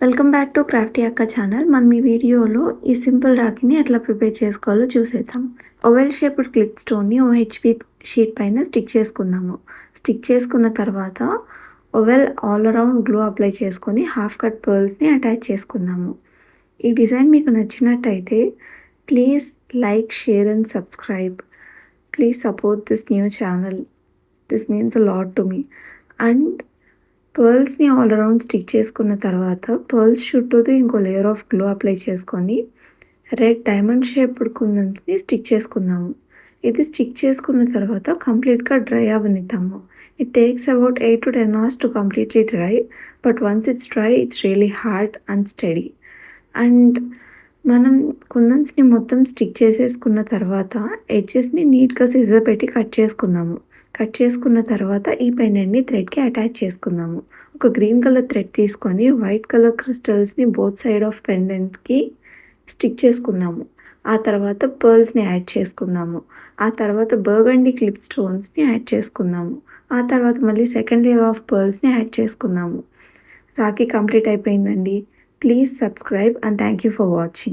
Welcome back to Crafty అక్క channel. మనం ఈ వీడియోలో ఈ సింపుల్ రాఖీని ఎట్లా ప్రిపేర్ చేసుకోవాలో చూసేద్దాం. ఓవెల్ షేప్డ్ క్లిప్ స్టోన్ని ఓహెచ్‌పి షీట్ పైన స్టిక్ చేసుకుందాము. స్టిక్ చేసుకున్న తర్వాత oval all around glue apply చేసుకొని హాఫ్ కట్ పర్ల్స్‌ని అటాచ్ చేసుకుందాము. ఈ డిజైన్ మీకు నచ్చినట్టయితే please like, share and subscribe. Please support this new channel. This means a lot to me. And పర్ల్స్‌ని ఆల్ అరౌండ్ స్టిక్ చేసుకున్న తర్వాత పర్ల్స్ చుట్టూతో ఇంకో లేయర్ ఆఫ్ గ్లూ అప్లై చేసుకొని రెడ్ డైమండ్ షేప్డ్ కుందన్స్‌ని స్టిక్ చేసుకుందాము. ఇది స్టిక్ చేసుకున్న తర్వాత కంప్లీట్‌గా డ్రై అవ్వనిద్దాము. It takes about 8 to 10 hours to completely dry. But once it's dry it's really hard and steady. And మనం కుందన్స్‌ని మొత్తం స్టిక్ చేసేసుకున్న తర్వాత ఎడ్జెస్‌ని నీట్‌గా సిజర్ పెట్టి కట్ చేసుకుందాము. కట్ చేసుకున్న తర్వాత ఈ పెండెంట్‌ని థ్రెడ్‌కి అటాచ్ చేసుకుందాము. ఒక గ్రీన్ కలర్ థ్రెడ్ తీసుకొని వైట్ కలర్ క్రిస్టల్స్‌ని బోత్ సైడ్ ఆఫ్ పెండెంట్‌కి స్టిక్ చేసుకుందాము. ఆ తర్వాత పర్ల్స్‌ని యాడ్ చేసుకుందాము. ఆ తర్వాత బర్గండీ క్లిప్ స్టోన్స్‌ని యాడ్ చేసుకుందాము. ఆ తర్వాత మళ్ళీ సెకండ్ లేయర్ ఆఫ్ పర్ల్స్‌ని యాడ్ చేసుకుందాము. రాఖీ కంప్లీట్ అయిపోయిందండి. Please subscribe and thank you for watching.